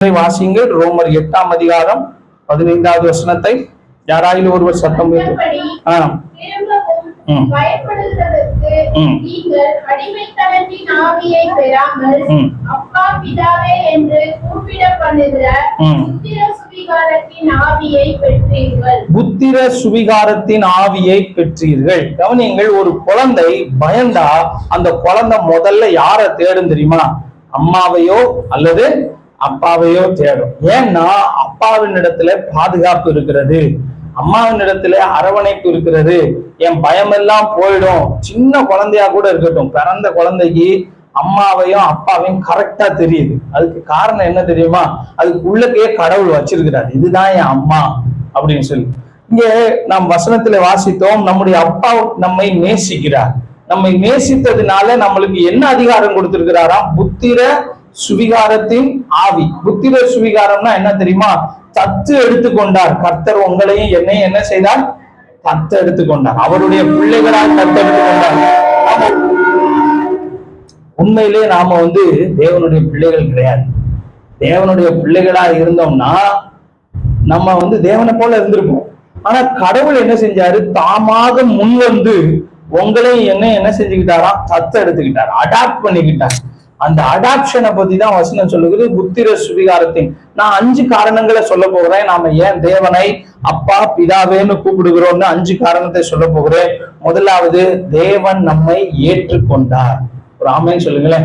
வாசியுங்கள். ரோமர் 8ஆம் அதிகாரம் 15வது வசனத்தை யாராயிலும் ஒருவர் சத்தம் வைத்து பயப்படுகிறதற்கு நீங்கள் அடிமைத்தனத்தின் ஆவியை பெறாமல் அப்பா பிதாவே என்று கூப்பிட பண்ணுகிற புத்திர சுவிகாரத்தின் ஆவியை பெற்றீர்கள். புத்திர சுவிகாரத்தின் ஆவியை பெற்றீர்கள். கவனியங்கள், ஒரு குழந்தை பயந்தா அந்த குழந்தை முதல்ல யாரை தேடும் தெரியுமா? அம்மாவையோ அல்லது அப்பாவையோ தேடும். ஏன்னா அப்பாவின் இடத்துல பாதுகாப்பு இருக்கிறது, அம்மாவின் இடத்துல அரவணைப்பு இருக்கிறது. என் பயமெல்லாம் போயிடும். சின்ன குழந்தையா கூட இருக்கட்டும், பிறந்த குழந்தைக்கு அம்மாவையும் அப்பாவையும் கரெக்டா தெரியுது. அதுக்கு காரணம் என்ன தெரியுமா? அதுக்கு உள்ளக்கே கடவுள் வச்சிருக்கிறார், இதுதான் என் அம்மா அப்படின்னு சொல்லி. இங்க நாம் வசனத்துல வாசித்தோம், நம்முடைய அப்பா நம்மை நேசிக்கிறார். நம்மை நேசித்ததுனால நம்மளுக்கு என்ன அதிகாரம் கொடுத்திருக்கிறாராம்? புத்திர சுவிகாரத்தின் ஆவி. புத்திர சுவிகாரம்னா என்ன தெரியுமா? தத்து எடுத்துக்கொண்டார். கர்த்தர் உங்களையும் என்னையும் என்ன செய்தார்? தத்து எடுத்துக்கொண்டார். அவருடைய பிள்ளைகளால் தத்து எடுத்துக்கொண்டார். உண்மையிலே நாம தேவனுடைய பிள்ளைகள் கிடையாது. தேவனுடைய பிள்ளைகளா இருந்தோம்னா நம்ம தேவனை போல இருந்திருப்போம். ஆனா கடவுள் என்ன செஞ்சாரு? தாமாக முன் வந்து உங்களையும் என்ன செஞ்சுக்கிட்டாராம்? தத்து எடுத்துக்கிட்டார், அடாப்ட் பண்ணிக்கிட்டார். அந்த அடாப்ஷனை பத்தி தான் வசனம் சொல்லுகிறது. புத்திர சுவிகாரத்தின் நான் 5 காரணங்களை சொல்ல போகிறேன். நாம ஏன் தேவனை அப்பா பிதாவேன்னு கூப்பிடுகிறோம்னு 5 காரணத்தை சொல்ல போகிறேன். முதலாவது, தேவன் நம்மை ஏற்றுக்கொண்டார். ஒரு ஆமென் சொல்லுங்களேன்.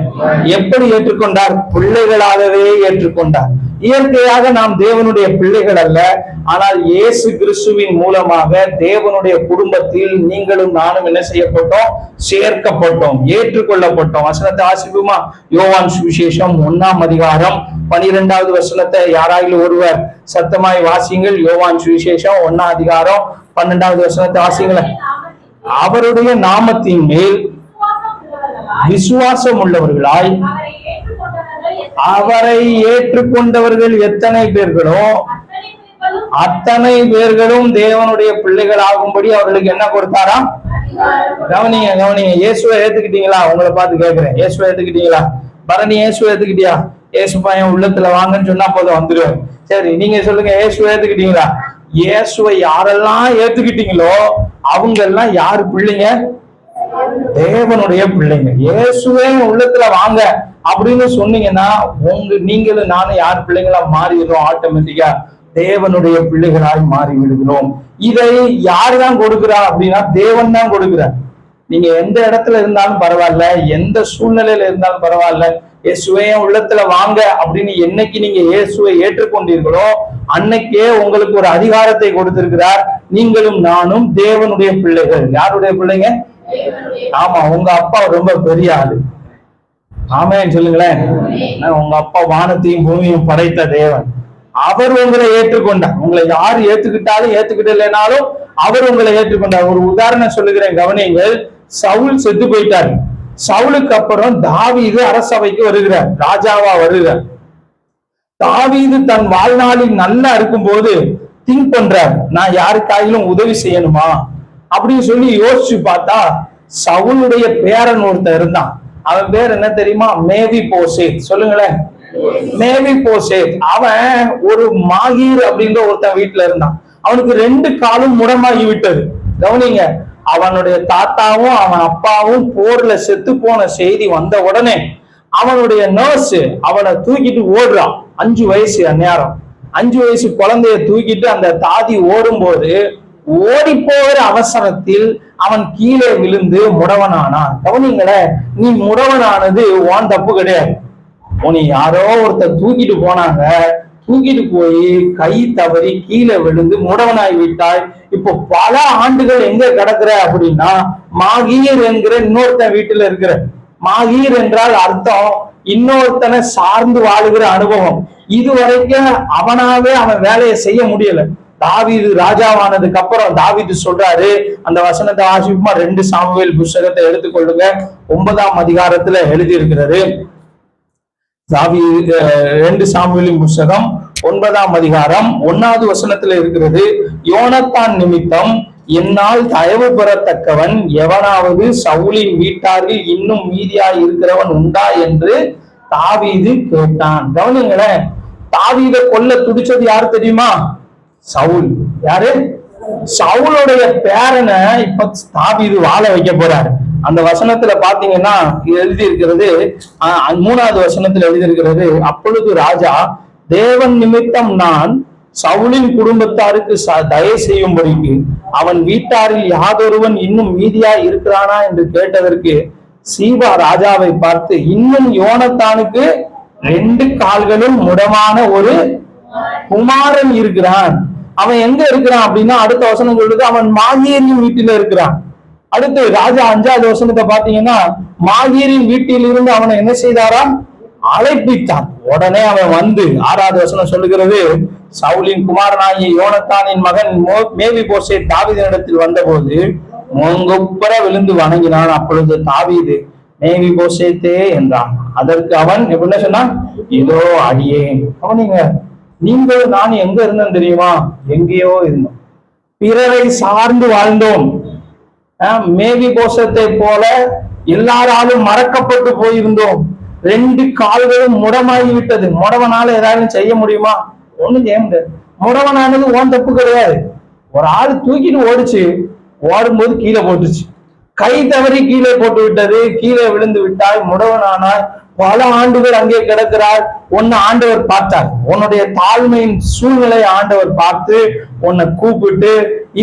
எப்படி ஏற்றுக்கொண்டார்? பிள்ளைகளாகவே ஏற்றுக்கொண்டார். இயற்கையாக நாம் தேவனுடைய பிள்ளைகள் அல்ல, ஆனால் இயேசு கிறிஸ்துவின் மூலமாக தேவனுடைய குடும்பத்தில் நீங்களும் நானும் என்ன செய்யப்பட்டோம்? சேர்க்கப்பட்டோம், ஏற்றுக்கொள்ளப்பட்டோம். வசனத்தை வாசிப்புமா? யோவான் சுவிசேஷம் 1ஆம் அதிகாரம் 12வது வசனத்தை யாராயிலும் ஒருவர் சத்தமாய் வாசியுங்கள். யோவான் சுவிசேஷம் 1ஆம் அதிகாரம் 12வது வசனத்தை வாசிங்களேன். அவருடைய நாமத்தின் மேல் விசுவாசம் உள்ளவர்களாய் அவரை ஏற்றுக்கொண்டவர்கள் எத்தனை பேர்களோ அத்தனை பேர்களும் தேவனுடைய பிள்ளைகள் ஆகும்படி அவர்களுக்கு என்ன கொடுத்தாராம்? கவனிங்க. இயேசுவை ஏத்துக்கிட்டீங்களா? உங்களை பார்த்து கேட்கிறேன், இயேசுவை ஏத்துக்கிட்டீங்களா? பரணி, இயேசுவை ஏத்துக்கிட்டியா? இயேசு பையன் உள்ளத்துல வாங்கன்னு சொன்னா போதும், வந்துருவேன். சரி, நீங்க சொல்லுங்க, இயேசுவை ஏத்துக்கிட்டீங்களா? இயேசுவை யாரெல்லாம் ஏத்துக்கிட்டீங்களோ அவங்க எல்லாம் யாரு பிள்ளைங்க? தேவனுடைய பிள்ளைங்க. இயேசுவே உள்ளத்துல வாங்க அப்படின்னு சொன்னீங்கன்னா நீங்களும் நானும் யார் பிள்ளைங்களா மாறிடுறோம்? ஆட்டோமேட்டிக்கா தேவனுடைய பிள்ளைகளாய் மாறி விடுகிறோம். இதை யாரு தான் கொடுக்கிறா அப்படின்னா தேவன் தான் கொடுக்கிறார். நீங்க எந்த இடத்துல இருந்தாலும் பரவாயில்ல, எந்த சூழ்நிலையில இருந்தாலும் பரவாயில்ல, இயேசுவே உள்ளத்துல வாங்க அப்படின்னு என்னைக்கு நீங்க இயேசுவை ஏற்றுக்கொண்டீர்களோ அன்னைக்கே உங்களுக்கு ஒரு அதிகாரத்தை கொடுத்திருக்கிறார். நீங்களும் நானும் தேவனுடைய பிள்ளைகள். யாருடைய பிள்ளைங்க? ஆமா, உங்க அப்பா ரொம்ப பெரிய ஆளு. ஆமென் சொல்லுங்களேன். உங்க அப்பா வானத்தையும் பூமியும் படைத்த தேவன். அவர் உங்களை ஏற்றுக்கொண்டார். உங்களை யாரு ஏத்துக்கிட்டாலும் ஏத்துக்கிட்டலைனாலும் அவர் உங்களை ஏற்றுக்கொண்டார். ஒரு உதாரணம் சொல்லுகிறேன், கவனியுங்கள். சவுல் செத்து போயிட்டார். சவுலுக்கு அப்புறம் தாவீது அரசவைக்கு வருகிறார், ராஜாவா வருகிறார். தாவீது தன் வாழ்நாளில் நல்லா இருக்கும் போது திங்க் பண்றார், நான் யாருக்காயிலும் உதவி செய்யணுமா அப்படின்னு சொல்லி யோசிச்சு பார்த்தா சவுலுடைய பேரன் ஒருத்தன் இருந்தான். அவன் பேர் என்ன தெரியுமா? மேவி போசேத். சொல்லுங்களேன், மேவி போசேத். அவன் ஒரு மாகீர் அப்படின்ற ஒருத்தன் வீட்டுல இருந்தான். அவனுக்கு 2 காலும் முடமாகி விட்டது. கவனிங்க, அவனுடைய தாத்தாவும் அவன் அப்பாவும் போர்ல செத்து போன செய்தி வந்த உடனே அவனுடைய நர்ஸ் அவனை தூக்கிட்டு ஓடுறான். 5 வயசு அந்நேரம். 5 வயசு குழந்தைய தூக்கிட்டு அந்த தாதி ஓடும்போது ஓடி போகிற அவசரத்தில் அவன் கீழே விழுந்து முடவனானான். கவனிங்களேன், நீ முடவனானது உன் தப்பு கிடையாது. உன்னை யாரோ ஒருத்தர் தூக்கிட்டு போனாங்க, தூக்கிட்டு போய் கை தவறி கீழே விழுந்து முடவனாய் விட்டாய். இப்போ பல ஆண்டுகள் எங்க கிடக்குற அப்படின்னா மாகீர் என்கிற இன்னொருத்தன் வீட்டுல இருக்கிற. மாகீர் என்றால் அர்த்தம் இன்னொருத்தனை சார்ந்து வாழுகிற அனுபவம். இதுவரைக்கும் அவனாவே அவன் வேலையை செய்ய முடியல. தாவீது ராஜாவானதுக்கு அப்புறம் தாவீது சொல்றாரு, அந்த வசனத்தை வாசிப்புமா? 2 சாமுவேல் புஸ்தகத்தை எடுத்துக்கொள்ளுங்க. 9ஆம் அதிகாரத்துல எழுதி இருக்கிறது. 2 சாமுவேலின் புஸ்தகம் 9ஆம் அதிகாரம் 1வது வசனத்துல இருக்கிறது. யோனத்தான் நிமித்தம் என்னால் தயவு பெறத்தக்கவன் எவனாவது சவுலின் வீட்டாரில் இன்னும் மீதியாய் இருக்கிறவன் உண்டா என்று தாவீது கேட்டான். கவனிங்களேன், தாவீதை கொல்ல துடிச்சது யாரு தெரியுமா? சவுல். யாரு? சவுளுடைய பேரனை இப்ப தாவீது வாழ வைக்க போறாரு. அந்த வசனத்துல பாத்தீங்கன்னா எழுதி இருக்கிறது, 3வது வசனத்துல எழுதி இருக்கிறது, அப்பொழுது ராஜா, தேவன் நிமித்தம் நான் சவுலின் குடும்பத்தாருக்கு தயை செய்யும்படிக்கு அவன் வீட்டாரில் யாதொருவன் இன்னும் மீதியா இருக்கிறானா என்று கேட்டதற்கு சீபா ராஜாவை பார்த்து, இன்னும் யோனத்தானுக்கு 2 கால்களும் முடமான ஒரு குமாரன் இருக்கிறான். அவன் எங்க இருக்கிறான் அப்படின்னா, அடுத்த வசனம் சொல்றது, அவன் மாகீரின் வீட்டில இருக்கிறான். அடுத்து ராஜா 5வது வசனத்தை பாத்தீங்கன்னா, மாகீரின் வீட்டில் இருந்து அவனை என்ன செய்தாராம்? அழைப்பித்தான். உடனே அவன் வந்து 6வது வசனம் சொல்லுகிறது, சவுலின் குமாரனாகிய யோனத்தானின் மகன் மேவிபோசேத் தாவீதினிடத்தில் வந்தபோது முங்குப்புற விழுந்து வணங்கினான். அப்பொழுது தாவீது, மேவிபோசேத்தே என்றான். அதற்கு அவன் என்ன சொன்னான்? இதோ அடியேன். அவனிங்க, நீங்கள் நான் எங்க இருந்தோம் தெரியுமா? எங்கேயோ இருந்தோம், பிறரை சார்ந்து வாழ்ந்தோம். மேவிபோசத்தை போல எல்லாராலும் மறக்கப்பட்டு போயிருந்தோம். 2 கால்களும் முடமாகிவிட்டது. முடவனால ஏதாவது செய்ய முடியுமா? ஒண்ணும் செய்ய முடியாது. முடவனானது ஓன் தப்பு கிடையாது. ஒரு ஆள் தூக்கிட்டு ஓடிச்சு, ஓடும்போது கீழே போட்டுச்சு, கை தவறி கீழே போட்டு விட்டது, கீழே விழுந்து விட்டாய், முடவனானாய், பல ஆண்டுகள் அங்கே கிடக்கிறார். உன்னை ஆண்டவர் பார்த்தார், உன்னுடைய தாழ்மையின் சூழ்நிலை ஆண்டவர் பார்த்து உன்னை கூப்பிட்டு,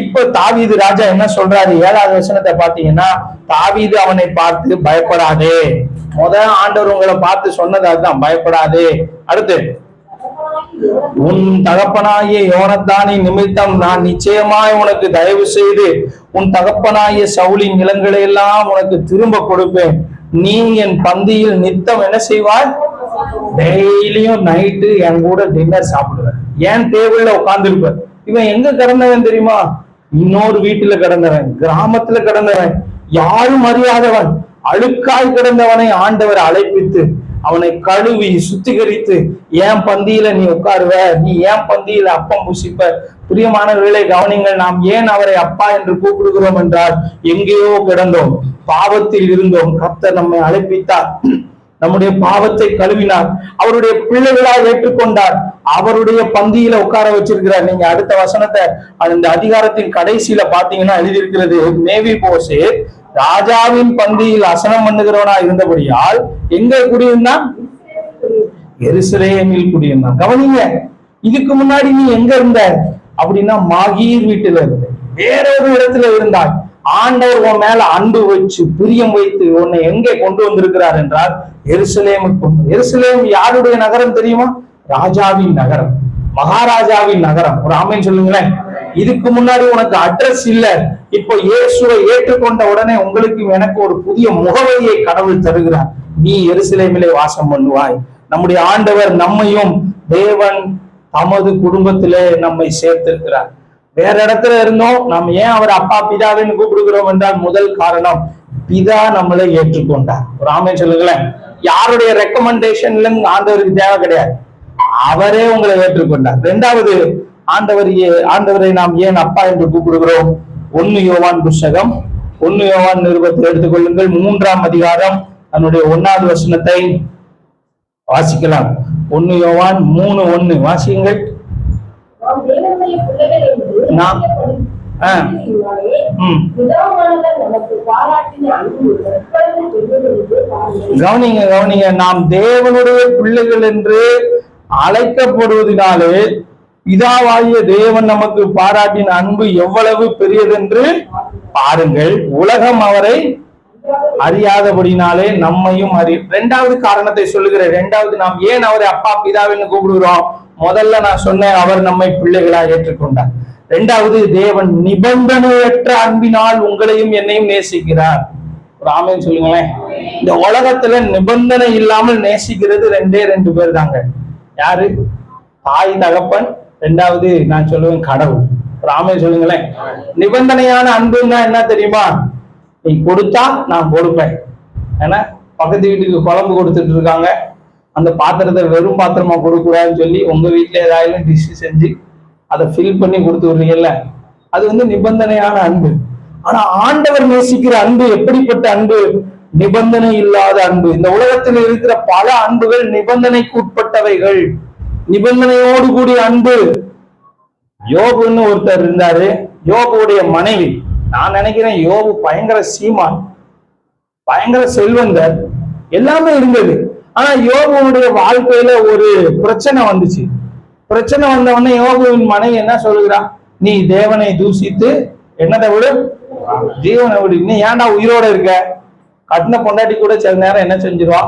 இப்ப தாவீது ராஜா என்ன சொல்றாரு? 7வது வசனத்தை பாத்தீங்கன்னா, தாவீது அவனை பார்த்து, பயப்படாதே. ஆண்டவர் உங்களை பார்த்து சொன்னது அதுதான், பயப்படாதே. அடுத்து, உன் தகப்பனாகிய யோனத்தானின் நிமித்தம் நான் நிச்சயமாய் உனக்கு தயவு செய்து உன் தகப்பனாகிய சவுலின் நிலங்களை எல்லாம் உனக்கு திரும்ப கொடுப்பேன். நீ என் பந்தியில் நித்தம் என்ன செய்வாய்? டெய்லியும் நைட்டு என் கூட டின்னர் சாப்பிடுவேன். ஏன் டேபிள்ல உட்கார்ந்துருப்ப. இவன் எங்க கிடந்தவன் தெரியுமா? இன்னொரு வீட்டுல கிடந்தவன், கிராமத்துல கிடந்தவன், யாரும் அறியாதவன், அழுக்காய் கிடந்தவனை ஆண்டவர் அழைப்பித்து அவனை கழுவி சுத்திகரித்து, ஏன் பந்தியில நீ உட்காருவ, நீ ஏன் பந்தியில அப்பம் புசிப்ப. பிரியமானவர்களை கவனிங்கள், நாம் ஏன் அவரை அப்பா என்று கூப்பிடுகிறோம் என்றால், எங்கேயோ கிடந்தோம், பாவத்தில் இருந்தோம், கர்த்தர் நம்மை அழைப்பித்தார், நம்முடைய பாவத்தை கழுவினார், அவருடைய பிள்ளைகளால் ஏற்றுக்கொண்டார், அவருடைய பந்தியில உட்கார வச்சிருக்கிறார். நீங்க அடுத்த வசனத்தை அந்த அதிகாரத்தின் கடைசியில பாத்தீங்கன்னா எழுதியிருக்கிறது, மேவிபோசேத் ராஜாவின் பந்தியில் அசனம் பண்ணுகிறவனா இருந்தபடியால் எங்க குடியிருந்தான்? எருசலேமில் குடியிருந்தான். கவனிங்க, இதுக்கு முன்னாடி நீ எங்க இருந்த அப்படின்னா, மாகீர் வீட்டுல இருந்த, வேறொரு இடத்துல இருந்தாய். ஆண்டவர் உன் மேல அன்பு வச்சு பிரியம் வைத்து உன்னை எங்கே கொண்டு வந்திருக்கிறார் என்றால் எருசலேமுக்கு. எருசலேம் யாருடைய நகரம் தெரியுமா? ராஜாவின் நகரம், மகாராஜாவின் நகரம். ஒரு ஆமென் சொல்லுங்களேன். இதுக்கு முன்னாடி உனக்கு அட்ரஸ் இல்ல. இப்போ இயேசுவை ஏற்றுக்கொண்ட உடனே உங்களுக்கு எனக்கு ஒரு புதிய முகவரியை கடவுள் தருகிறார். நீ எருசலேமிலே வாசம் பண்ணுவாய். நம்முடைய ஆண்டவர் நம்மையும் தேவன் தமது குடும்பத்திலே நம்மை சேர்த்திருக்கிறார். வேற இடத்துல இருந்தோம், நம்ம ஏன் அவர் அப்பா பிதாவின்னு கூப்பிடுகிறோம் என்றால், முதல் காரணம் பிதா நம்மளை ஏற்றுக்கொண்டார். ஒரு ஆமென் சொல்லுங்களேன். யாருடைய ரெக்கமெண்டேஷன்ல ஆண்டவருக்கு தேவை கிடையாது, அவரே உங்களை ஏற்றுக்கொண்டார். 2வது, ஆண்டவரை நாம் ஏன் அப்பா என்று கூப்பிடுகிறோம்? 1 யோவான் புஸ்தகம் 1 யோவான் நிருபத்தை எடுத்துக்கொள்ளுங்கள். 3ஆம் அதிகாரம் அதனுடைய 1வது வசனத்தை வாசிக்கலாம். 1 யோவான் 3:1 வாசியுங்கள். கவனிங்க, நாம் தேவனுடைய பிள்ளைகள் என்று அழைக்கப்படுவதனாலே பிதாவாகிய தேவன் நமக்கு பாராட்டின அன்பு எவ்வளவு பெரியதென்று பாருங்கள். உலகம் அவரை அறியாதபடினாலே நம்மையும் 2வது காரணத்தை சொல்லுகிறேன். 2வது, நாம் ஏன் அவரை அப்பா பிதாவின்னு கூப்பிடுகிறோம்? முதல்ல நான் சொன்னேன், அவர் நம்மை பிள்ளைகளா ஏற்றுக்கொண்டார். 2வது, தேவன் நிபந்தனையற்ற அன்பினால் உங்களையும் என்னையும் நேசிக்கிறார். ஒரு ஆமென் சொல்லுங்களேன். இந்த உலகத்துல நிபந்தனை இல்லாமல் நேசிக்கிறது 2 பேர் தாங்க. யாரு? தாய் தகப்பன், 2வது நான் சொல்லுவேன் கடவுள். ஒரு ஆமென் சொல்லுங்களேன். நிபந்தனையான அன்புன்னா என்ன தெரியுமா? நீ கொடுத்தா நான் கொடுப்பேன். ஏன்னா பக்கத்து வீட்டுக்கு குழம்பு கொடுத்துட்டு இருக்காங்க, அந்த பாத்திரத்தை வெறும் பாத்திரமா கொடுக்கூடாதுன்னு சொல்லி உங்க வீட்டுல ஏதாவது டிஷ் செஞ்சு அதை ஃபில் பண்ணி கொடுத்து விடுறீங்கல்ல, அது நிபந்தனையான அன்பு. ஆனா ஆண்டவர் நேசிக்கிற அன்பு எப்படிப்பட்ட அன்பு? நிபந்தனை இல்லாத அன்பு. இந்த உலகத்தில் இருக்கிற பல அன்புகள் நிபந்தனைக்கு உட்பட்டவைகள். நிபந்தனையோடு கூடிய அன்பு. யோபுன்னு ஒருத்தர் இருந்தாரு, யோபுடைய மனைவி. நான் நினைக்கிறேன் யோபு பயங்கர சீமான், பயங்கர செல்வந்தர், எல்லாமே இருந்தது. ஆனா யோபுடைய வாழ்க்கையில ஒரு பிரச்சனை வந்துச்சு. பிரச்சனை வந்த உடனே யோபுவின் மனைவி என்ன சொல்லுகிறா? நீ தேவனை தூசித்து என்னதை விடு, ஜீவனை விடு. நீ ஏன்டா உயிரோட இருக்க? கட்டின பொண்டாட்டி கூட சில நேரம் என்ன செஞ்சிருவா?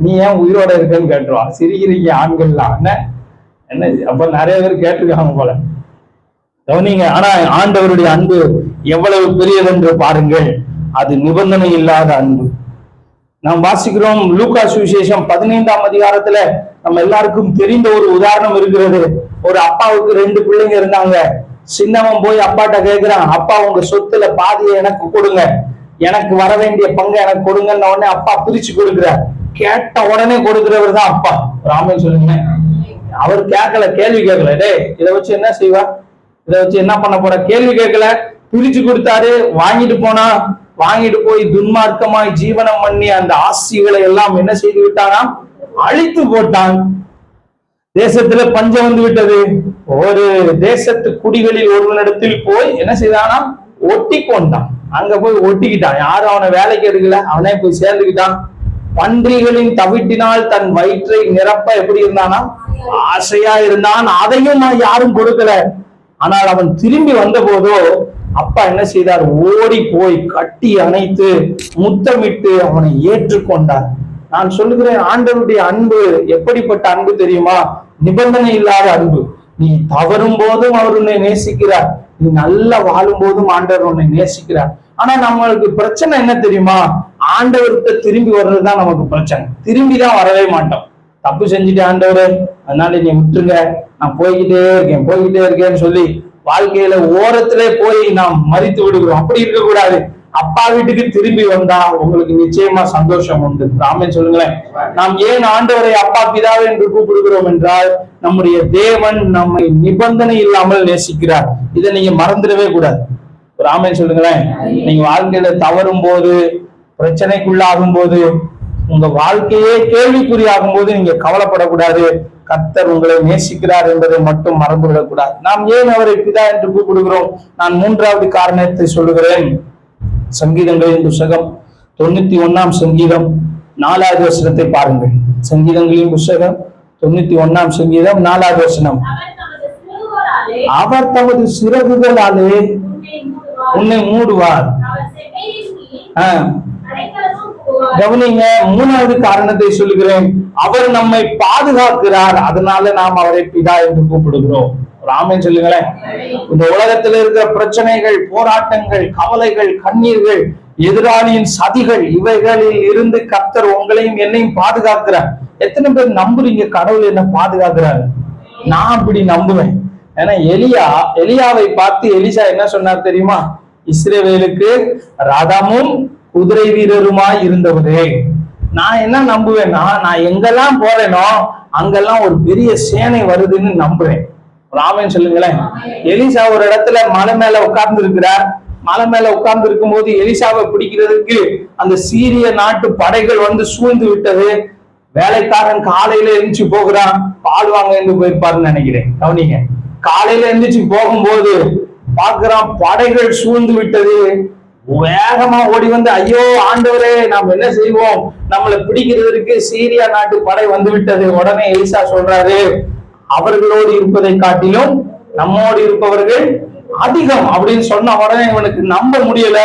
நீ ஏன் உயிரோட இருக்கன்னு கேட்டுருவா. சிரிக்கிறீங்க ஆண்கள்லாம் என்ன என்ன? அப்ப நிறைய பேர் கேட்டிருக்காங்க போல, கவனிங்க. ஆனா ஆண்டவருடைய அன்பு எவ்வளவு பெரியதென்று பாருங்கள். அது நிபந்தனை இல்லாத அன்பு. நாம் வாசிக்கிறோம் லூக்கா சுவிசேஷம் 15ஆம் அதிகாரத்துல நம்ம எல்லாருக்கும் தெரிந்த ஒரு உதாரணம் இருக்கிறது. ஒரு அப்பாவுக்கு 2 பிள்ளைங்க இருந்தாங்க. சின்னவன் போய் அப்பாட்ட கேட்கிறான், அப்பா உங்க சொத்துல பாதியை எனக்கு கொடுங்க, எனக்கு வர வேண்டிய பங்கை எனக்கு கொடுங்கன்னு உடனே அப்பா பிரிச்சு கொடுக்கிறார். கேட்ட உடனே கொடுக்கிறவர் தான் அப்பா. ராமன் சொல்லுங்க. அவர் கேட்கல, கேள்வி கேட்கல. டே இதை வச்சு என்ன செய்வா, இதை வச்சு என்ன பண்ண போற, கேள்வி கேட்கல. பிரிச்சு கொடுத்தாரு, வாங்கிட்டு போனா. வாங்கிட்டு போய் துன்மார்க்கமாய் ஜீவனம் பண்ணி அந்த ஆசிகளை எல்லாம் என்ன செய்து விட்டானா? அழித்து போட்டான். தேசத்துல பஞ்சம் வந்து விட்டது. ஒரு தேசத்து குடிகளில் ஒருவனிடத்தில் போய் என்ன செய்தானா? ஒட்டி கொண்டான். அங்க போய் ஒட்டிக்கிட்டான். யாரும் அவனை வேலைக்கு எடுக்கல, அவனே போய் சேர்ந்துக்கிட்டான். பன்றிகளின் தவிட்டினால் தன் வயிற்றை நிரப்ப எப்படி இருந்தானா? ஆசையா இருந்தான். அதையும் யாரும் கொடுக்கல. ஆனால் அவன் திரும்பி வந்த போதோ அப்பா என்ன செய்தார்? ஓடி போய் கட்டி அணைத்து முத்தமிட்டு அவனை ஏற்றுக்கொண்டார். நான் சொல்லுகிறேன், ஆண்டவருடைய அன்பு எப்படிப்பட்ட அன்பு தெரியுமா? நிபந்தனை இல்லாத அன்பு. நீ தவறும் போதும் அவர் உன்னை நேசிக்கிறார், நீ நல்லா வாழும் போதும் ஆண்டவர் உன்னை நேசிக்கிறார். ஆனா நம்மளுக்கு பிரச்சனை என்ன தெரியுமா? ஆண்டவர்கிட்ட திரும்பி வர்றதுதான் நமக்கு பிரச்சனை. திரும்பிதான் வரவே மாட்டோம். தப்பு செஞ்சுட்டு ஆண்டவரே அதனால நீ விட்டுருங்க, நான் போய்கிட்டே இருக்கேன்னு சொல்லி வாழ்க்கையில ஓரத்திலே போய் நாம் மறித்து விடுகிறோம். அப்படி இருக்கக்கூடாது. அப்பா வீட்டுக்கு திரும்பி வந்தா உங்களுக்கு நிச்சயமா சந்தோஷம் உண்டு. ராமன் சொல்லுங்களேன். நாம் ஏன் ஆண்டவரை அப்பா பிதாவே என்று கூப்பிடுகிறோம் என்றால், நம்முடைய தேவன் நம்மை நிபந்தனை இல்லாமல் நேசிக்கிறார். இதை நீங்க மறந்துடவே கூடாது. ராமன் சொல்லுங்களேன். நீங்க வாழ்க்கையில தவறும் போது, பிரச்சனைக்குள்ளாகும் போது, உங்க வாழ்க்கையே கேள்விக்குறியாகும் போது நீங்க கவலைப்படக்கூடாது. கர்த்தர் உங்களை நேசிக்கிறார் என்பதை மட்டும் மறந்துவிடக்கூடாது. நாம் ஏன் அவரை பிதா என்று கூப்பிடுகிறோம்? நான் 3வது காரணத்தை சொல்லுகிறேன். சங்கீதங்களின் புஸ்தகம் 91ஆம் சங்கீதம் 4வது வசனத்தை பாருங்கள். சங்கீதங்களின் புஸ்தகம் 91ஆம் சங்கீதம் 4வது வசனம். அவர் தமது சிறகுகளாலே உன்னை மூடுவார். கவனிங்க, 3வது காரணத்தை சொல்லுகிறேன். அவர் நம்மை பாதுகாக்கிறார், அதனால நாம் அவரை பிதா என்று கூப்பிடுகிறோம். ராமன் சொல்லுங்களேன். இந்த உலகத்தில் இருக்கிற பிரச்சனைகள், போராட்டங்கள், கவலைகள், கண்ணீர்கள், எதிராளியின் சதிகள், இவைகளில் இருந்து கர்த்தர் உங்களையும் என்னையும் பாதுகாக்கிறார். எத்தனை பேர் நம்புறீங்க கடவுள் என்ன பாதுகாக்கிறார்? நான் அப்படி நம்புவேன். ஏன்னா எலியாவை பார்த்து எலிசா என்ன சொன்னார் தெரியுமா? இஸ்ரவேலுக்கு ரதமும் குதிரை வீரருமாய் இருந்தவரே. நான் என்ன நம்புவேன்னா, நான் எங்கெல்லாம் போறேனோ அங்கெல்லாம் ஒரு பெரிய சேனை வருதுன்னு நம்புறேன். ராமன் சொல்லுங்களேன். எலிசா ஒரு இடத்துல மலை மேல உட்கார்ந்து இருக்கிறார். மலை மேல உட்கார்ந்து இருக்கும் போது எலிசாவை பிடிக்கிறதுக்கு அந்த சீரிய நாட்டு படைகள் வந்து சூழ்ந்து விட்டது. வேலைக்காரன் காலையில எந்திரிச்சு போகிறான். பால் வாங்க என்று போயிருப்பாருன்னு நினைக்கிறேன். கவனிங்க, காலையில எந்திரிச்சு போகும்போது பார்க்கிறான் படைகள் சூழ்ந்து விட்டது. வேகமா ஓடி வந்து, ஐயோ ஆண்டவரே நாம் என்ன செய்வோம், நம்மளை பிடிக்கிறதுக்கு சீரியா நாட்டு படை வந்து விட்டது. உடனே எலிசா சொல்றாரு, அவர்களோடு இருப்பதை காட்டிலும் நம்மோடு இருப்பவர்கள் அதிகம் அப்படின்னு சொன்ன உடனே இவனுக்கு நம்ப முடியல.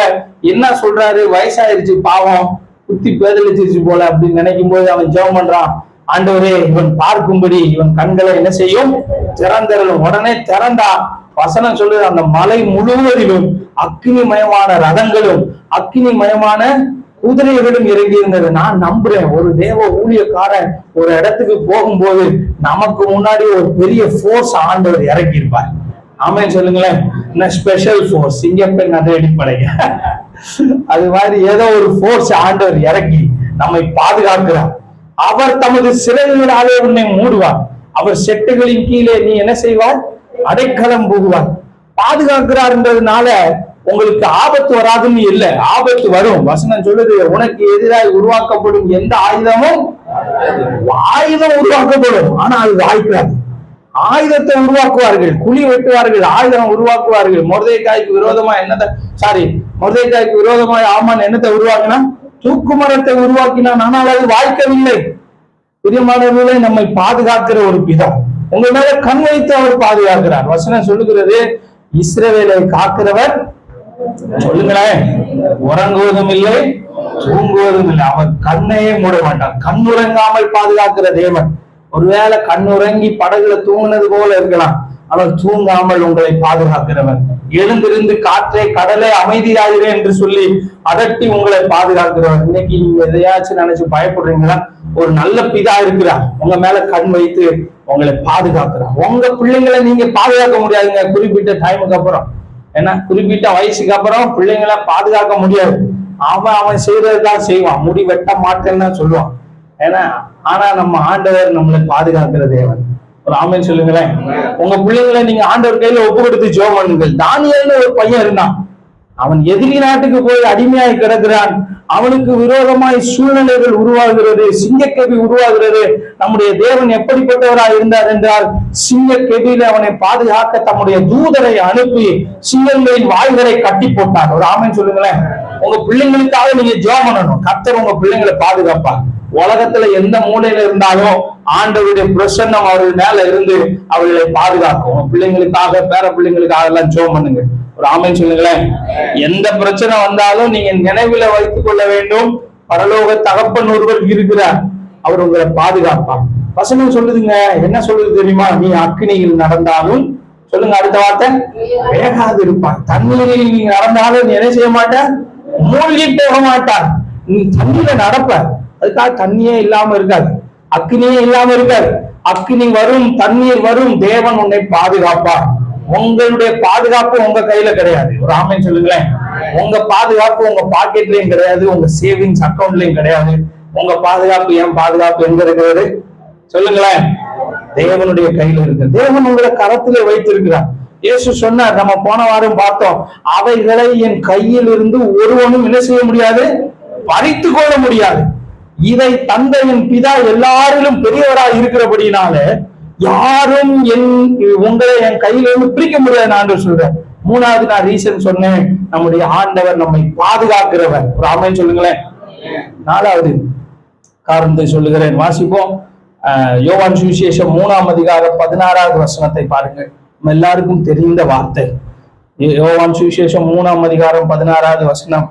என்ன சொல்றாரு? வயசாயிருச்சு பாவம், குத்தி பேதலிச்சிருச்சு போல அப்படின்னு நினைக்கும் போது அவன் ஜெபம் பண்றான். ஆண்டவரே இவன் பார்க்கும்படி இவன் கண்களை என்ன செய்யும்? திறந்தரலும். உடனே திறந்தா வசனம் சொல்லுது, அந்த மலை முழுவதிலும் அக்னிமயமான ரதங்களும் அக்னிமயமான குதிரைகளும் இறங்கி இருந்தது. நான் நம்புறேன், ஒரு தேவ ஊழியக்காரன் ஒரு இடத்துக்கு போகும்போது நமக்கு முன்னாடி ஒரு பெரிய போர்ஸ் ஆண்டவர் இறக்கி இருப்பார். ஆமென் சொல்லுங்களேன். ஸ்பெஷல் போர்ஸ், சிங்கப்பெண் அதிரடி படை, அது மாதிரி ஏதோ ஒரு போர்ஸ் ஆண்டவர் இறக்கி நம்மை பாதுகாக்கிறார். அவர் தமது சிறைகளாலே உன்னை மூடுவார். அவர் செட்டுகளின் கீழே நீ என்ன செய்வார்? அடைக்கலம் புகுவார். பாதுகாக்கிறார்ன்றதுனால உங்களுக்கு ஆபத்து வராதுன்னு இல்லை, ஆபத்து வரும். வசனம் சொல்லுது, உனக்கு எதிராக உருவாக்கப்படும் எந்த ஆயுதமும் ஆயுதம் உருவாக்கப்படும், ஆனா அது வாய்க்காது. ஆயுதத்தை உருவாக்குவார்கள், குழி வெட்டுவார்கள், ஆயுதம் உருவாக்குவார்கள். மொர்தெகாய்க்கு விரோதமா மொர்தெகாய்க்கு விரோதமாய் ஆமான் என்னத்தை உருவாக்கினா? தூக்கு மரத்தை உருவாக்கினான், ஆனால் அது வாய்க்கவில்லை. பிரியமானவர்களே, நம்மை பாதுகாக்கிற ஒரு பிதா உங்க மேல கண் வைத்து அவர் பாதுகாக்கிறார். வசனம் சொல்லுகிறது, இஸ்ரவேலை காக்கிறவர் சொல்லுங்களேன், உறங்குவதும் இல்லை தூங்குவதும் இல்லை. அவர் கண்ணையே மூட மாட்டார். கண் உறங்காமல் பாதுகாக்கிற தேவன். ஒருவேளை கண் உறங்கி படகுல தூங்கினது போல இருக்கலாம், அவர் தூங்காமல் உங்களை பாதுகாக்கிறவர். எழுந்திருந்து காற்றே கடலே அமைதியாகிறேன் என்று சொல்லி அதட்டி உங்களை பாதுகாக்கிறவர். இன்னைக்கு நீங்க எதையாச்சும் நினைச்சு பயப்படுறீங்களா? ஒரு நல்ல பிதா இருக்கிறார், உங்க மேல கண் வைத்து உங்களை பாதுகாக்கிறார். உங்க பிள்ளைங்களை நீங்க பாதுகாக்க முடியாதுங்க குறிப்பிட்ட டைமுக்கு அப்புறம். ஏன்னா குறிப்பிட்ட வயசுக்கு அப்புறம் பிள்ளைங்களை பாதுகாக்க முடியாது. அவன் செய்யறதுதான் செய்வான், முடி வெட்ட மாட்டேன்னு தான் சொல்லுவான். ஏன்னா ஆனா நம்ம ஆண்டவர் நம்மளை பாதுகாக்கிற தேவன். ஒரு ஆமென் சொல்லுங்களேன். உங்க பிள்ளைங்களை நீங்க ஆண்டவர் கையில ஒப்பு கொடுத்து ஜெபம் பண்ணுங்கள். தானியேல்னு ஒரு பையன் இருந்தான், அவன் எதிரி நாட்டுக்கு போய் அடிமையாய் கிடக்கிறான். அவனுக்கு விரோதமாய் சூழ்நிலைகள் உருவாகிறது, சிங்கக்கெபி உருவாகிறது. நம்முடைய தேவன் எப்படிப்பட்டவராய் இருந்தார் என்றால், சிங்கக்கெபியில அவனை பாதுகாக்க தம்முடைய தூதரை அனுப்பி சிங்கங்களின் வாய்களை கட்டி போட்டார். ஒரு ஆமென் சொல்லுங்களேன். உங்க பிள்ளைங்களுக்காக நீங்க ஜெபம் பண்ணணும், கர்த்தர் உங்க பிள்ளைங்களை பாதுகாப்பார். உலகத்துல எந்த மூலையில இருந்தாலும் ஆண்டவருடைய பிரசன்னம் அவர்கள் மேல இருந்து அவர்களை பாதுகாக்கும். உங்க பிள்ளைங்களுக்காக, பேர பிள்ளைங்களுக்காக எல்லாம் ஜெபம் பண்ணுங்க. ஒரு ஆமென் சொல்லுங்களேன். எந்த பிரச்சனை வந்தாலும் நீங்க நினைவுல வைத்துக் கொள்ள வேண்டும், பரலோக தகப்பன் ஒருவர் இருக்கிறார், அவர் உங்களை பாதுகாப்பார். வசனம் சொல்லுதுங்க, என்ன சொல்லுது தெரியுமா? நீ அக்கினியில் நடந்தாலும், சொல்லுங்க அடுத்த வார்த்தை, வேகாது இருப்பார். தண்ணீரில் நீ நடந்தாலும் நீ என்ன செய்ய மாட்ட? மூழ்கி போக மாட்டார். நீ தண்ணீர நடப்ப, அதுக்காக தண்ணியே இல்லாம இருக்காது, அக்னியே இல்லாம இருக்காது. அக்னி வரும், தண்ணீர் வரும், தேவன் உன்னை பாதுகாப்பார். உங்களுடைய பாதுகாப்பு உங்க கையில கிடையாது. ஒரு ஆமென் சொல்லுங்களேன். உங்க பாதுகாப்பு உங்க பாக்கெட்லயும் கிடையாது, உங்க சேவிங்ஸ் அக்கௌண்ட்லயும் கிடையாது. உங்க பாதுகாப்பு, என் பாதுகாப்பு எங்க இருக்கிறது? சொல்லுங்களேன். தேவனுடைய கையில இருக்கு. தேவன் உங்களை கரத்திலே வைத்திருக்கிறார். இயேசு சொன்னார், நம்ம போன வாரம் பார்த்தோம், அவைகளை என் கையில் இருந்து ஒருவனும் என்ன செய்ய முடியாது? பறித்து கொள்ள முடியாது. இதை தந்த என் பிதா எல்லாரிலும் பெரியவராக இருக்கிறபடினால யாரும் உங்களை என் கையில இருந்து பிரிக்க முடியாது நான் சொல்றேன். மூணாவது நான் ரீசன் சொன்னேன், நம்முடைய ஆண்டவர் நம்மை பாதுகாக்கிறவர். ஒரு ஆமென் சொல்லுங்களேன். நாலாவது காரணத்தை சொல்லுகிறேன், வாசிப்போம். யோவான் சுவிசேஷம் 3ஆம் அதிகாரம் 16வது வசனத்தை பாருங்க. நம்ம எல்லாருக்கும் தெரிந்த வார்த்தை. யோவான் சுவிசேஷம் 3ஆம் அதிகாரம் 16வது வசனம்.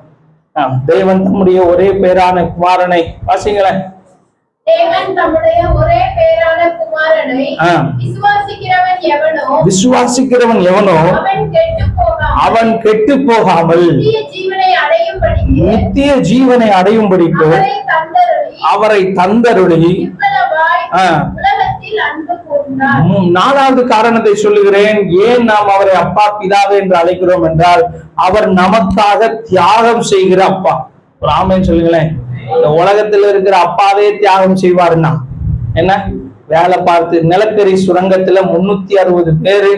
தேவன் தம்முடைய ஒரே பேரான குமாரனை, வாசிங்களேன். தேவன் தம்முடைய ஒரே பேரான குமாரனை விசுவாசிக்கிறவன் எவனோ அவன் கெட்டு போகாமல் நித்திய ஜீவனை அடையும்படிக்கு அவரை தந்தருளி. நாலாவது காரணத்தை சொல்லுகிறேன், ஏன் நாம் அவரை அப்பா பிதாவே என்று அழைக்கிறோம் என்றால், அவர் நமக்காக தியாகம் செய்கிற அப்பா. ஒரு ஆமென் சொல்லுங்களேன். இந்த உலகத்துல இருக்கிற அப்பாவே தியாகம் செய்வாருன்னா என்ன? வேலை பார்த்து நிலக்கரி சுரங்கத்துல 360 பேரு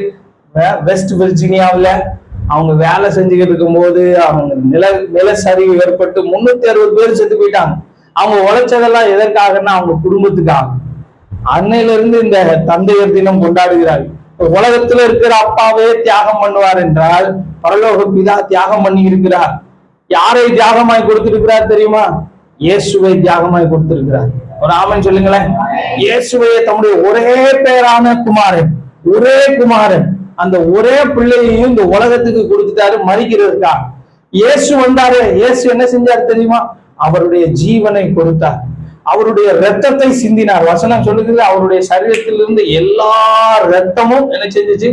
வெஸ்ட் விர்ஜீனியாவில அவங்க வேலை செஞ்சுக்கிட்டு இருக்கும் போது அவங்க நிலச்சரிவு ஏற்பட்டு 360 பேர் செத்து போயிட்டாங்க. அவங்க உழைச்சதெல்லாம் எதற்காகன்னா அவங்க குடும்பத்துக்காக. அன்னையில இருந்து இந்த தந்தையர் தினம் கொண்டாடுகிறார்கள். உலகத்துல இருக்கிற அப்பாவே தியாகம் பண்ணுவார் என்றால், பரலோக பிதா தியாகம் பண்ணி இருக்கிறார். யாரை தியாகமாய் கொடுத்திருக்கிறார் தெரியுமா? இயேசுவை தியாகமாய் கொடுத்திருக்கிறார். ஒரு ஆமென் சொல்லுங்களேன். இயேசுவையே தம்முடைய ஒரே பேரான குமாரன், ஒரே குமாரன், அந்த ஒரே பிள்ளையையும் இந்த உலகத்துக்கு கொடுத்துட்டாரு மறிக்கிறதுக்கா. இயேசு வந்தாரு, இயேசு என்ன செஞ்சாரு தெரியுமா? அவருடைய ஜீவனை கொடுத்தார், அவருடைய ரத்தத்தை சிந்தினார். வசனம் சொல்லுகிறது, அவருடைய சரீரத்திலிருந்து எல்லா ரத்தமும் என்ன செஞ்சிச்சு?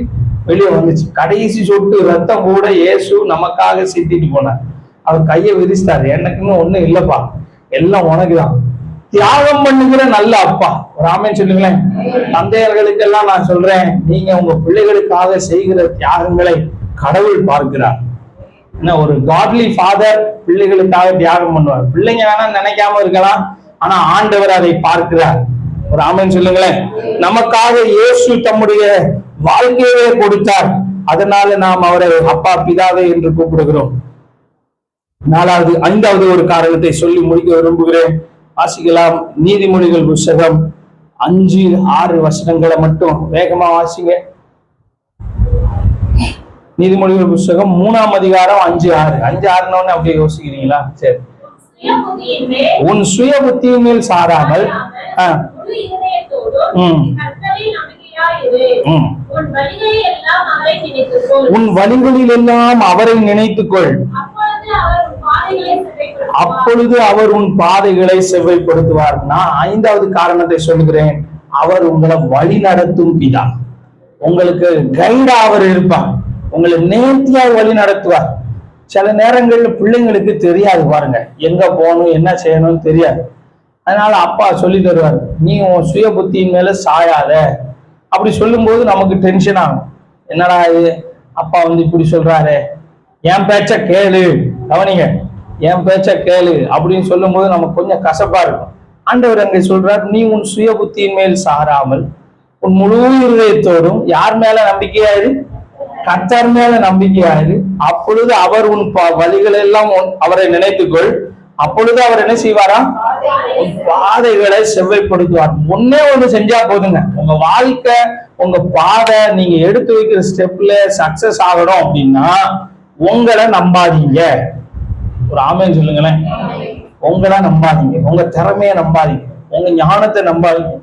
வெளியே வந்துச்சு. கடைசி சொட்டு ரத்தம் கூட இயேசு நமக்காக சிந்திட்டு போனார். அவர் கையை விரிச்சிட்டாரு, எனக்குன்னு ஒண்ணும் இல்லப்பா, எல்லாம் உனக்குதான். தியாகம் பண்ணுகிற நல்ல அப்பா. ஒரு ஆமென் சொல்லுங்களேன். தந்தையர்களுக்கெல்லாம் நான் சொல்றேன், நீங்க உங்க பிள்ளைகளுக்காக செய்கிற தியாகங்களை கடவுள் பார்க்கிறார். என்ன, ஒரு காட்லி ஃபாதர் பிள்ளைகளுக்காக தியாகம் பண்ணுவார். பிள்ளைங்க வேணா நினைக்காம இருக்கலாம், ஆனா ஆண்டவர் அதை பார்க்கிறார். ஒரு ஆமென் சொல்லுங்களேன். நமக்காக இயேசு தம்முடைய வாழ்க்கையை கொடுத்தார். அதனால நாம் அவரை அப்பா பிதாவே என்று கூப்பிடுகிறோம். ஐந்தாவது ஒரு காரணத்தை சொல்லி முடிக்க விரும்புகிறேன். வாசிக்கலாம். நீதிமொழிகள் புஸ்தகம் 5-6 வசனங்களை மட்டும் வேகமா வாசிங்க. நீதிமொழிகள் புஸ்தகம் 3ஆம் அதிகாரம் 5-6. 5-6 அப்படியே யோசிக்கிறீங்களா? சரி. உன் சுய புத்தியின் மேல் சாராமல் உன் வழிகளில் எல்லாம் அவரை நினைத்துக்கொள், அப்பொழுது அவர் உன் பாதைகளை செவ்வைப்படுத்துவார். நான் 5வது காரணத்தை சொல்லுகிறேன். அவர் உங்களை வழி நடத்தும் பிதா. உங்களுக்கு கைடா அவர் இருப்பார், உங்களை நேர்த்தியாக வழி நடத்துவார். சில நேரங்கள்ல பிள்ளைங்களுக்கு தெரியாது பாருங்க, எங்க போகணும் என்ன செய்யணும்னு தெரியாது. அதனால அப்பா சொல்லி தருவார், நீ உன் சுய புத்தியின் மேல சாயாத. அப்படி சொல்லும் போது நமக்கு டென்ஷன் ஆகும். என்னடா இது, அப்பா இப்படி சொல்றாரு, என் பேச்ச கேளு, கவனிங்க, என் பேச்ச கேளு அப்படின்னு சொல்லும் போது நமக்கு கொஞ்சம் கசப்பா இருக்கும். ஆண்டவர் அங்கே சொல்றார், நீ உன் சுய புத்தியின் மேல் சாராமல் உன் முழு இருதயத்தோடும் யார் மேல நம்பிக்கையாயிரு? கர்த்தர் மேல நம்பிக்கையாயிரு. அப்பொழுது அவர் உன் வழிகள் எல்லாம் அவரை நினைத்துக்கொள், அப்பொழுது அவர் என்ன செய்வாரா? உன் பாதைகளை செவ்வைப்படுத்துவார். ஒன்னே ஒண்ணு செஞ்சா போதுங்க, உங்க வாழ்க்கை உங்க பாதை நீங்க எடுத்து வைக்கிற ஸ்டெப்ல சக்சஸ் ஆகணும் அப்படின்னா உங்களை நம்பாதீங்க. ஒரு ஆமேன்னு சொல்லுங்களேன். உங்களை நம்பாதீங்க, உங்க திறமைய நம்பாதீங்க, உங்க ஞானத்தை நம்பாதீங்க,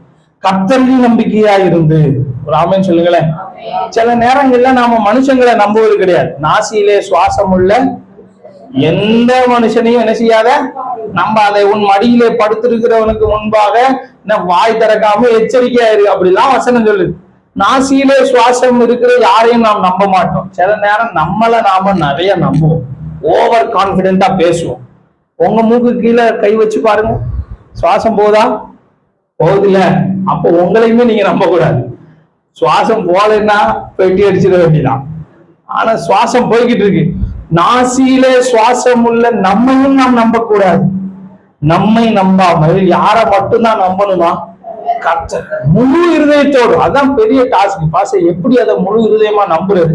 கர்த்தரில் நம்பிக்கையா இருந்து. ஒரு ஆமேன்னு சொல்லுங்களேன். சில நேரங்கள்ல நாம மனுஷங்களை நம்புவது கிடையாது. நாசியிலே சுவாசம் உள்ள எந்த மனுஷனையும் என்ன செய்யாத நம்பாத. உன் மடியிலே படுத்திருக்கிறவனுக்கு முன்பாக வாய் திறக்காம எச்சரிக்கையா இருக்கு அப்படிலாம் வசனம் சொல்லுது. நாசியிலே சுவாசம் இருக்கிற யாரையும் நாம் நம்ப மாட்டோம். சில நேரம் நம்மளை நாம நிறைய நம்புவோம், ஓவர் கான்பிடென்டா பேசுவோம். உங்க மூக்கு கீழே கை வச்சு பாருங்க, சுவாசம் போதா? போகுதுல. அப்போ உங்களையுமே நீங்க நம்ப கூடாது. சுவாசம் போகலைன்னா பெட்டி அடிச்சிட வேண்டியதான். ஆனா சுவாசம் போய்கிட்டு இருக்கு. நாசியிலே சுவாசம் உள்ள நம்மையும் நாம் நம்ப கூடாது. நம்மை நம்பாமல் யாரை மட்டும்தான் நம்பணுமா? கர்த்தர் முழு இருதயத்தோடு. அதான் பெரிய டாஸ்க். பாச எப்படி அதை முழு இருதயமா நம்புறது?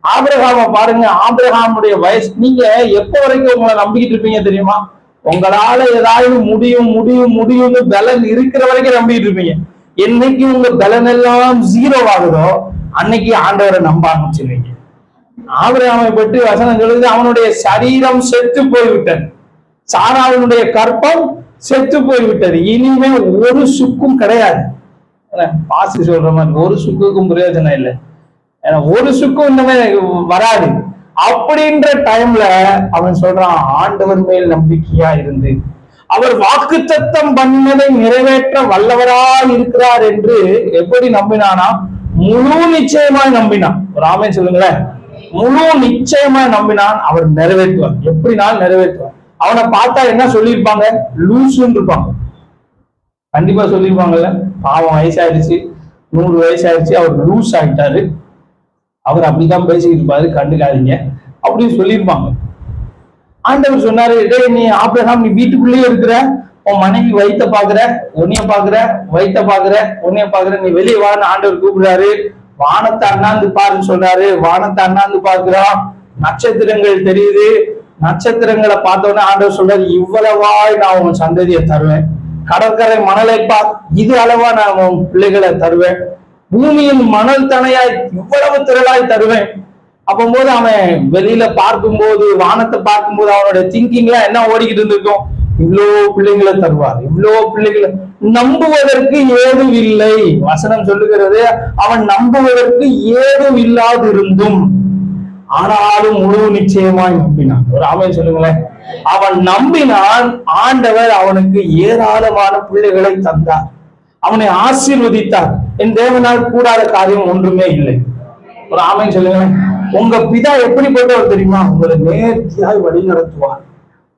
ஆபிரகாம பாருங்க, ஆபிரகாமுடைய வயசு, நீங்க எப்ப வரைக்கும் உங்களை நம்பிக்கிட்டு இருப்பீங்க தெரியுமா? உங்களால ஏதாவது முடியும் முடியும் முடியும்னு பலன் இருக்கிற வரைக்கும் நம்பிக்கிட்டு இருப்பீங்க. என்னைக்கு உங்க பலன் எல்லாம் 0 ஆகுதோ அன்னைக்கு ஆண்டவரை நம்ப ஆரம்பிச்சிருவீங்க. ஆபிரகாமை பற்றி வசனம் சொல்லுது, அவனுடைய சரீரம் செத்து போய்விட்டது, சாராளுடைய கற்பம் செத்து போய்விட்டது, இனிமே ஒரு சுக்கும் கிடையாது. பாசி சொல்ற மாதிரி ஒரு சுக்குக்கும் பிரயோஜனம் இல்லை, ஒரு சுக்கும் இன்னுமே வராது. அப்படின்ற டைம்ல அவன் சொல்றான், ஆண்டவர் மேல் நம்பிக்கையா இருந்து அவர் வாக்குத்தத்தம் பண்ணதை நிறைவேற்ற வல்லவராய் இருக்கிறார் என்று எப்படி நம்பினானா? முழு நிச்சயமாய் நம்பினான். ஒரு ஆமென் சொல்லுங்களேன். முழு நிச்சயமாய் நம்பினான். அவர் நிறைவேற்றுவார், எப்படினாலும் நிறைவேற்றுவார். அவனை பார்த்தா என்ன சொல்லியிருப்பாங்க? லூசுன்னு இருப்பாங்க. கண்டிப்பா சொல்லியிருப்பாங்கல்ல, பாவம் வயசாயிருச்சு, 100 வயசாயிருச்சு, அவர் லூஸ் ஆயிட்டாரு, அவர் அப்படிதான் பேசிக்கிட்டு இருப்பாரு, கண்டுக்காதீங்க அப்படின்னு சொல்லியிருப்பாங்க. ஆண்டவர் சொன்னாரு, நீ ஆபிரகாம், நீ வீட்டுக்குள்ளேயே இருக்கிற, உன் மனைவி வயித்த பாக்குற, உன்னைய பாக்குற, வயித்த பாக்குற, உன்னைய பாக்குற, நீ வெளியே வான்னு ஆண்டவர் கூப்பிடுறாரு. வானத்தை அண்ணாந்து பாருன்னு சொல்றாரு. வானத்தை அண்ணாந்து பாக்குறான், நட்சத்திரங்கள் தெரியுது. நட்சத்திரங்களை பார்த்தோன்னே ஆண்டவர் சொல்றாரு, இவ்வளவாய் நான் உன் சந்ததியை தருவேன். கடற்கரை மணலை இது அளவா நான் உன் பிள்ளைகளை தருவேன். பூமியின் மணல் தனையாய் இவ்வளவு திரளாய் தருவேன். அப்போது அவன் வெளியில பார்க்கும்போது, வானத்தை பார்க்கும்போது அவனுடைய திங்கிங்ல என்ன ஓடிக்கிட்டு இருந்திருக்கும்? இவ்வளோ பிள்ளைங்களை தருவார், இவ்வளோ பிள்ளைகளை. நம்புவதற்கு ஏதும் இல்லை. வசனம் சொல்லுகிறது, அவன் நம்புவதற்கு ஏதும் இல்லாது இருந்தும் ஆனாலும் முழு நிச்சயமாய் நம்பினான். ஒரு ஆமென் சொல்லுங்களேன். அவன் நம்பினான். ஆண்டவர் அவனுக்கு ஏராளமான பிள்ளைகளை தந்தார், அவனை ஆசீர்வதித்தார். என் தேவனால் கூடாத காரியம் ஒன்றுமே இல்லை. ஒரு ஆமென் சொல்லுங்களேன். உங்க பிதா எப்படிப்பட்டவர் தெரியுமா? உங்களை நேர்த்தியாய் வழி நடத்துவார்,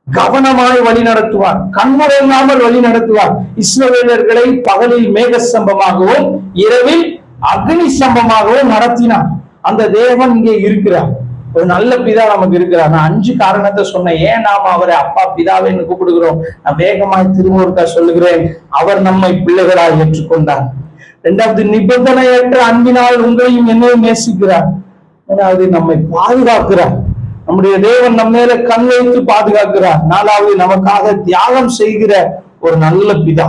கவனமாய் வழி நடத்துவார், கண்மறையில்லாமல் வழி நடத்துவார். இஸ்ரவேலர்களை பகலில் மேக ஸ்தம்பமாகவும் இரவில் அக்னி ஸ்தம்பமாகவும் நடத்தினார். அந்த தேவன் இங்கே இருக்கிறார். ஒரு நல்ல பிதா நமக்கு இருக்கிறார். நான் 5 காரணத்தை சொன்னேன், ஏன் நாம அவரை அப்பா பிதாவைன்னு கூப்பிடுகிறோம். நான் வேகமாய் திரும்ப ஒருக்கா சொல்லுகிறேன். அவர் நம்மை பிள்ளைகளாய் ஏற்றுக்கொண்டார். 2வது, நிபந்தனையற்ற அன்பினால் உங்களையும் என்னையும் நேசிக்கிறார். 3வது, நம்மை பாதுகாக்கிறார். நம்முடைய தேவன் நம்ம மேல கண் வைத்து பாதுகாக்கிறார். 4வது, நமக்காக தியாகம் செய்கிற ஒரு நல்ல பிதா,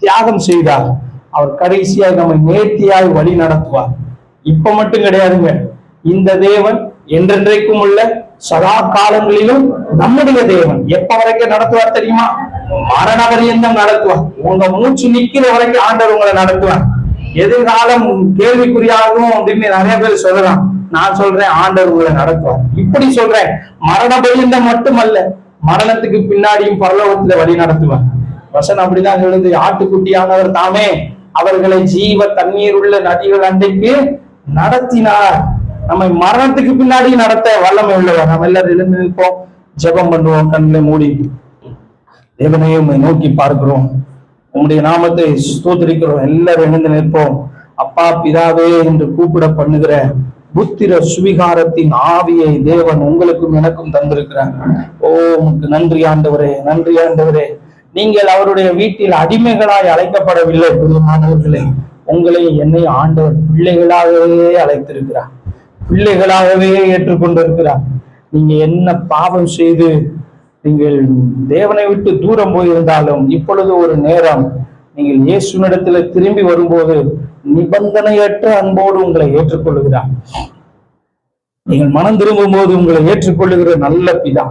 தியாகம் செய்தார். அவர் கடைசியாக நம்மை நேர்த்தியாய் வழி நடத்துவார். இப்ப மட்டும் கிடையாதுங்க, இந்த தேவன் என்றென்றைக்கும் உள்ள சதா காலங்களிலும் நம்முடைய தேவன். எப்ப வரைக்கும் நடத்துவார் தெரியுமா? மரண பரியந்தம் நடத்துவார். உங்க மூச்சு நிக்கிற வரைக்கும் ஆண்டவர் உங்களை நடத்துவார். எதிர்காலம் கேள்விக்குறியாகும் அப்படின்னு நிறைய பேர் சொல்லலாம். நான் சொல்றேன், ஆண்டவர் உங்களை நடத்துவார். இப்படி சொல்றேன், மரண பரியந்தம் மட்டுமல்ல, மரணத்துக்கு பின்னாடியும் பரலோகத்துல வழி நடத்துவார். வசனம் அப்படிதான் எழுது, ஆட்டுக்குட்டியானவர் தாமே அவர்களை ஜீவ தண்ணீர் உள்ள நதிகள் அண்டைக்கு நடத்தினார். நம்மை மரணத்துக்கு பின்னாடி நடத்த வல்லமை உள்ளவர். நம்ம எல்லாரும் எழுந்து நிற்போம், ஜெபம் பண்ணுவோம், கண்களை மூடி. தேவனையே உம்மை நோக்கி பார்க்கிறோம், உம்முடைய நாமத்தை ஸ்தோத்திரிக்கிறோம். எல்லாரும் எழுந்து நிற்போம். அப்பா பிதாவே என்று கூப்பிட பண்ணுகிற புத்திர சுவிகாரத்தின் ஆவியை தேவன் உங்களுக்கும் எனக்கும் தந்திருக்கிறார். ஓ, உமக்கு நன்றி ஆண்டவரே, நன்றி ஆண்டவரே. நீங்கள் அவருடைய வீட்டில் அடிமைகளாய் அழைக்கப்படவில்லை பிரியமானவர்களே, உங்களை என்னை ஆண்டவர் பிள்ளைகளாகவே அழைத்திருக்கிறார், பிள்ளைகளாகவே ஏற்றுக்கொண்டிருக்கிறார். நீங்க என்ன பாவம் செய்து நீங்கள் தேவனை விட்டு தூரம் போயிருந்தாலும் இப்பொழுது ஒரு நேரம் நீங்கள் இயேசுவினிடத்துல திரும்பி வரும்போது நிபந்தனையற்ற அன்போடு உங்களை ஏற்றுக்கொள்ளுகிறார். நீங்கள் மனம் திரும்பும் போது உங்களை ஏற்றுக்கொள்ளுகிற நல்ல பிதா,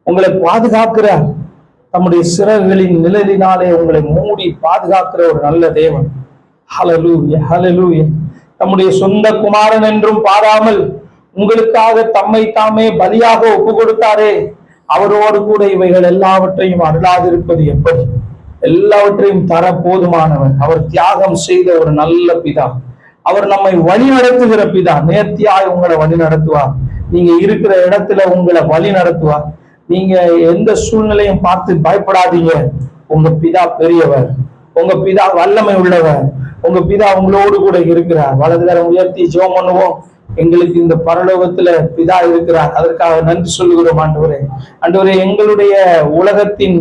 உங்களை பாதுகாக்கிறார். தம்முடைய சிறகுகளின் நிழலினாலே உங்களை மூடி பாதுகாக்கிற ஒரு நல்ல தேவன். ஹல்லேலூயா, ஹல்லேலூயா. தம்முடைய சொந்த குமாரன் என்றும் பாராமல் உங்களுக்காக தம்மை தாமே பலியாக ஒப்பு கொடுத்தாரே, அவரோடு கூட இவைகள் எல்லாவற்றையும் அருளாதிருப்பது எப்படி? எல்லாவற்றையும் தர போதுமானவர். அவர் தியாகம் செய்த ஒரு நல்ல பிதா. அவர் நம்மை வழி நடத்துகிற பிதா. நேர்த்தியாய் உங்களை வழி நடத்துவார். நீங்க இருக்கிற இடத்துல உங்களை வழி நடத்துவார். நீங்க எந்த சூழ்நிலையும் பார்த்து பயப்படாதீங்க. உங்க பிதா பெரியவர், உங்க பிதா வல்லமை உள்ளவர், உங்க பிதா உங்களோடு கூட இருக்கிறார். வலதுகரம் உயர்த்தி ஜெபம் பண்ணுவோம். எங்களுக்கு இந்த பரலோகத்துல பிதா இருக்கிறார், அதற்காக நன்றி சொல்லுகிறோம் ஆண்டவரே. ஆண்டவரே, எங்களுடைய உலகத்தின்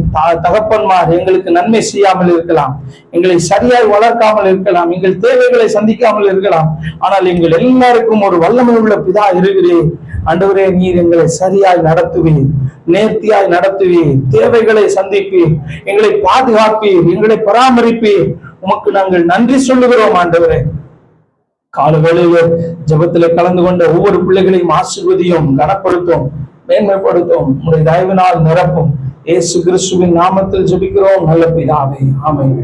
தகப்பன்மார் எங்களுக்கு நன்மை செய்யாமல் இருக்கலாம், எங்களை சரியாய் வளர்க்காமல் இருக்கலாம், எங்கள் தேவைகளை சந்திக்காமல் இருக்கலாம். ஆனால் எங்கள் எல்லாருக்கும் ஒரு வல்லமை உள்ள பிதா இருக்கிறீர் ஆண்டவரே. நீர் எங்களை சரியாய் நடத்துவீர், நேர்த்தியாய் நடத்துவீர், தேவைகளை சந்திப்பீர், எங்களை பாதுகாப்பீர், எங்களை பராமரிப்பீர். உமக்கு நாங்கள் நன்றி சொல்லுகிறோம் ஆண்டவரே. காலவேளையில ஜெபத்திலே கலந்து கொண்ட ஒவ்வொரு பிள்ளைகளையும் ஆசீர்வதியும், கனப்படுத்தும், மேன்மைப்படுத்தும், உம்முடைய தயவினால் நிரப்பும். இயேசு கிறிஸ்துவின் நாமத்தில் ஜெபிக்கிறோம் நல்ல பிதாவே, ஆமென்.